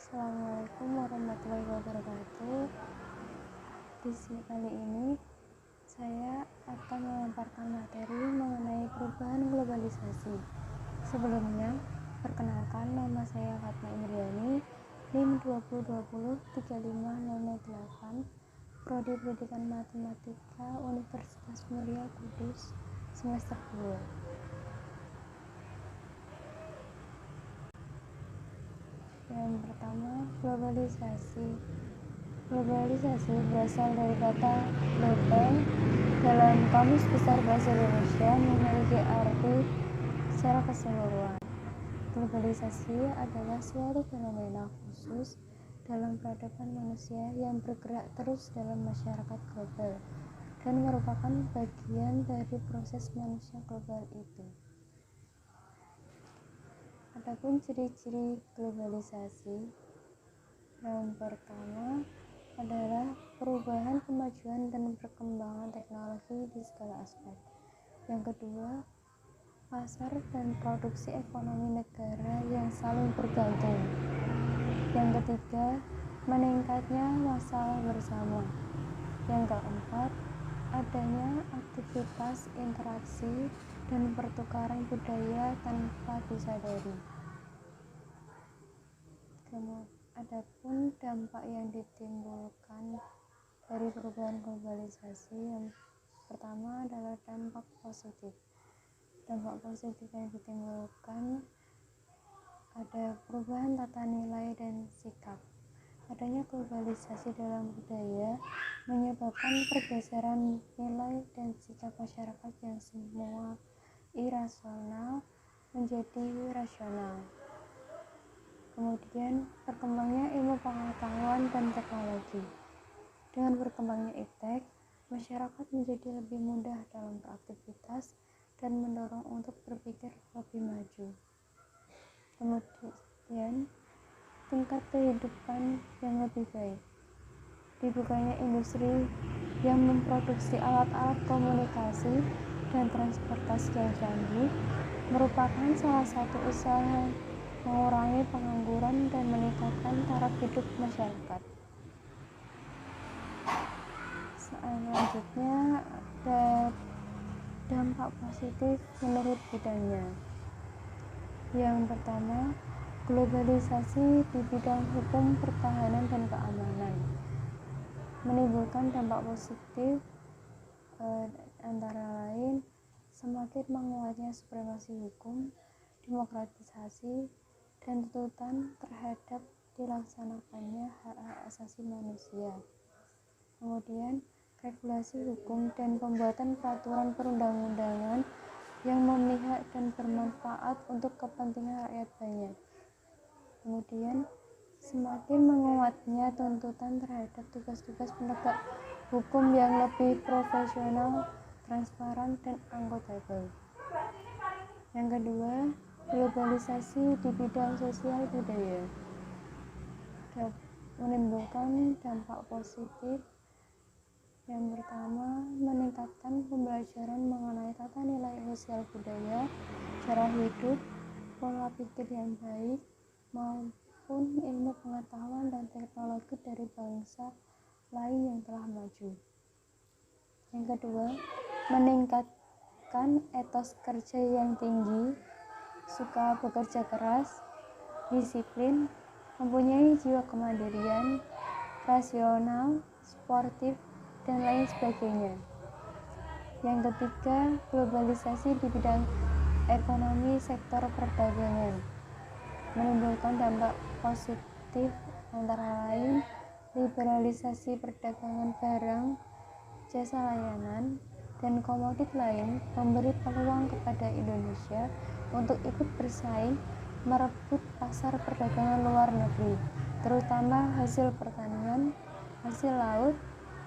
Assalamualaikum warahmatullahi wabarakatuh. Di sini kali ini saya akan memaparkan materi mengenai perubahan globalisasi. Sebelumnya, perkenalkan, nama saya Fatma Indriani, NIM 2020-35008, Prodi Pendidikan Matematika Universitas Mulia Kudus, semester 2. Yang pertama, globalisasi. Globalisasi berasal dari kata global. Dalam Kamus Besar Bahasa Indonesia memiliki arti secara keseluruhan. Globalisasi adalah suatu fenomena khusus dalam peradaban manusia yang bergerak terus dalam masyarakat global dan merupakan bagian dari proses manusia global itu. Adapun ciri-ciri globalisasi, yang pertama adalah perubahan, kemajuan, dan perkembangan teknologi di segala aspek. Yang kedua, pasar dan produksi ekonomi negara yang saling bergantung. Yang ketiga, meningkatnya masalah bersama. Yang keempat, adanya aktivitas interaksi dan pertukaran budaya tanpa disadari. Adapun dampak yang ditimbulkan dari perubahan globalisasi, yang pertama adalah dampak positif. Dampak positif yang ditimbulkan ada perubahan tata nilai dan sikap. Adanya globalisasi dalam budaya menyebabkan pergeseran nilai dan sikap masyarakat yang semula irasional menjadi rasional. Kemudian berkembangnya ilmu pengetahuan dan teknologi. Dengan berkembangnya iptek, masyarakat menjadi lebih mudah dalam beraktivitas dan mendorong untuk berpikir lebih maju. Kemudian tingkat kehidupan yang lebih baik. Dibukanya industri yang memproduksi alat-alat komunikasi dan transportasi yang canggih merupakan salah satu usaha mengurangi pengangguran dan meningkatkan taraf hidup masyarakat. Selanjutnya ada dampak positif menurut bidangnya. Yang pertama, globalisasi di bidang hukum, pertahanan, dan keamanan menimbulkan dampak positif, antara lain semakin menguatnya supremasi hukum, demokratisasi, dan tuntutan terhadap dilaksanakannya hak-hak asasi manusia. Kemudian regulasi hukum dan pembuatan peraturan perundang-undangan yang memihak dan bermanfaat untuk kepentingan rakyat banyak. Kemudian semakin menguatnya tuntutan terhadap tugas-tugas penegak hukum yang lebih profesional, transparan, dan akuntabel. Yang kedua, globalisasi di bidang sosial budaya menimbulkan dampak positif. Yang pertama, meningkatkan pembelajaran mengenai tata nilai sosial budaya, cara hidup, pola pikir yang baik, maupun ilmu pengetahuan dan teknologi dari bangsa lain yang telah maju. Yang kedua, meningkatkan etos kerja yang tinggi, suka bekerja keras, disiplin, mempunyai jiwa kemandirian, rasional, sportif, dan lain sebagainya. Yang ketiga, globalisasi di bidang ekonomi sektor perdagangan menimbulkan dampak positif, antara lain liberalisasi perdagangan barang, jasa layanan, dan komodit lain memberi peluang kepada Indonesia untuk ikut bersaing merebut pasar perdagangan luar negeri, terutama hasil pertanian, hasil laut,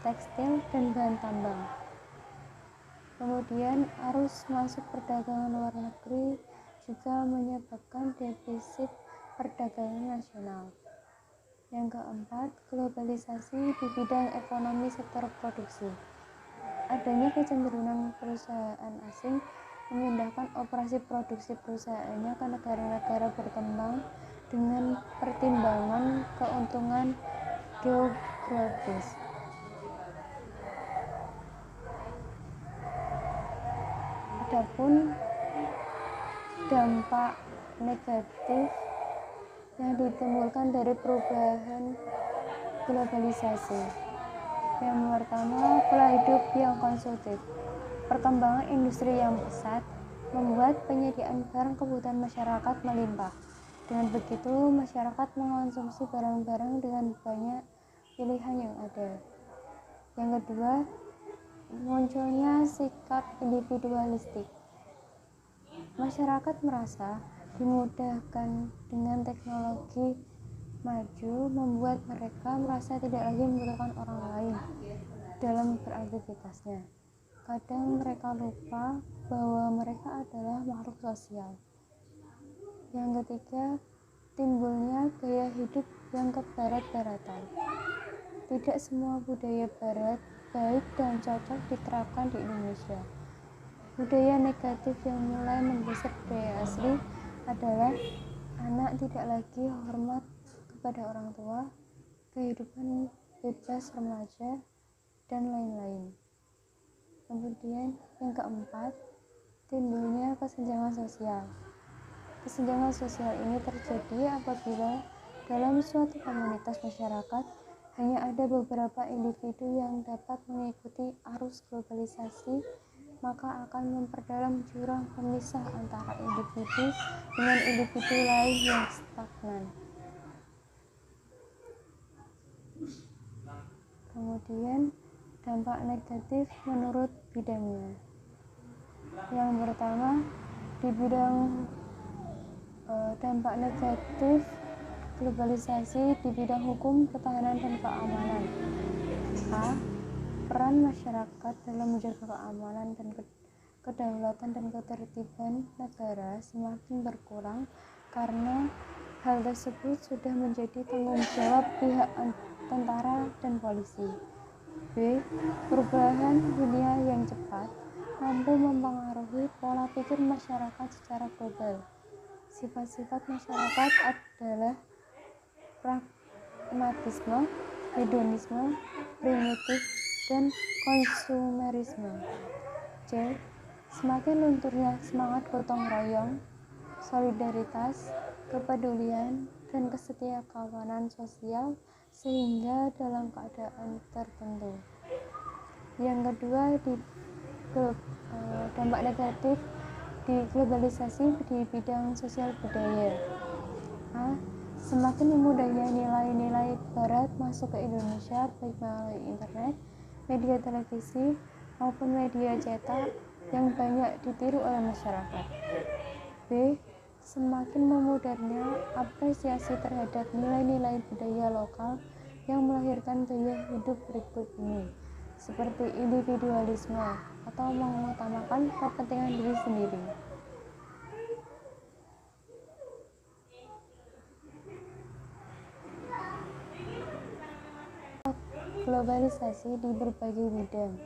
tekstil, dan bahan tambang. Kemudian arus masuk perdagangan luar negeri juga menyebabkan defisit perdagangan nasional. Yang keempat, globalisasi di bidang ekonomi sektor produksi. Adanya kecenderungan perusahaan asing memindahkan operasi produksi perusahaannya ke negara-negara berkembang dengan pertimbangan keuntungan geografis. Adapun dampak negatif yang ditimbulkan dari perubahan globalisasi. Yang pertama, pola hidup yang konsumtif. Perkembangan industri yang pesat membuat penyediaan barang kebutuhan masyarakat melimpah. Dengan begitu, masyarakat mengonsumsi barang-barang dengan banyak pilihan yang ada. Yang kedua, munculnya sikap individualistik. Masyarakat merasa dimudahkan dengan teknologi maju, membuat mereka merasa tidak lagi membutuhkan orang lain dalam beraktivitasnya. Kadang mereka lupa bahwa mereka adalah makhluk sosial. Yang ketiga, timbulnya gaya hidup yang kebarat-baratan. Tidak semua budaya barat baik dan cocok diterapkan di Indonesia. Budaya negatif yang mulai menggeser budaya asli adalah anak tidak lagi hormat kepada orang tua, kehidupan bebas remaja, dan lain-lain. Kemudian yang keempat, timbulnya kesenjangan sosial. Kesenjangan sosial ini terjadi apabila dalam suatu komunitas masyarakat hanya ada beberapa individu yang dapat mengikuti arus globalisasi, maka akan memperdalam jurang pemisah antara individu dengan individu lain yang stagnan. Kemudian dampak negatif menurut bidangnya. Yang pertama, di bidang dampak negatif globalisasi di bidang hukum, pertahanan, dan keamanan. A. Peran masyarakat dalam menjaga keamanan dan kedaulatan dan ketertiban negara semakin berkurang karena hal tersebut sudah menjadi tanggung jawab pihak tentara dan polisi. B. Perubahan dunia yang cepat mampu mempengaruhi pola pikir masyarakat secara global. Sifat-sifat masyarakat adalah pragmatisme, hedonisme, primitif, dan konsumerisme. C. Semakin lunturnya semangat gotong royong, solidaritas, kepedulian, dan kesetiakawanan sosial sehingga dalam keadaan tertentu. Yang kedua, dampak negatif di globalisasi di bidang sosial budaya. A. Semakin memudahnya nilai-nilai barat masuk ke Indonesia baik melalui internet, media televisi, maupun media cetak yang banyak ditiru oleh masyarakat. B. Semakin memudahnya apresiasi terhadap nilai-nilai budaya lokal yang melahirkan gaya hidup berikut ini, seperti individualisme atau mengutamakan kepentingan diri sendiri. Globalisasi di berbagai bidang.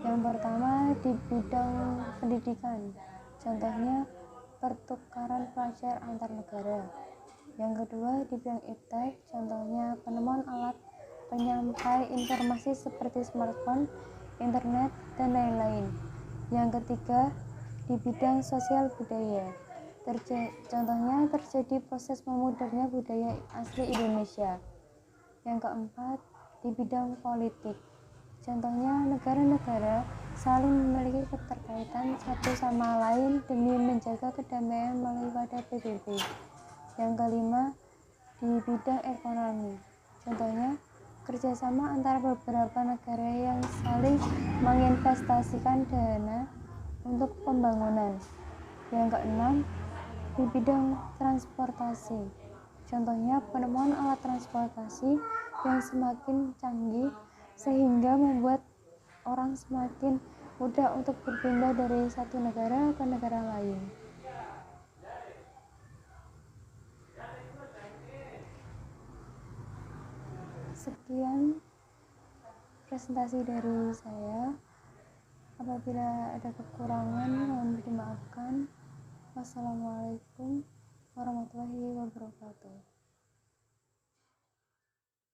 Yang pertama, di bidang pendidikan, contohnya pertukaran pelajar antar negara. Yang kedua, di bidang iptek, contohnya penemuan alat penyampai informasi seperti smartphone, internet, dan lain-lain. Yang ketiga, di bidang sosial budaya, contohnya terjadi proses memudahnya budaya asli Indonesia. Yang keempat, di bidang politik, contohnya negara-negara saling memiliki keterkaitan satu sama lain demi menjaga kedamaian melalui wadah PBB. Yang kelima, di bidang ekonomi, contohnya kerjasama antara beberapa negara yang saling menginvestasikan dana untuk pembangunan. Yang keenam, di bidang transportasi, contohnya penemuan alat transportasi yang semakin canggih sehingga membuat orang semakin mudah untuk berpindah dari satu negara ke negara lain. Sekian presentasi dari saya. Apabila ada kekurangan mohon dimaafkan. Wassalamualaikum warahmatullahi wabarakatuh.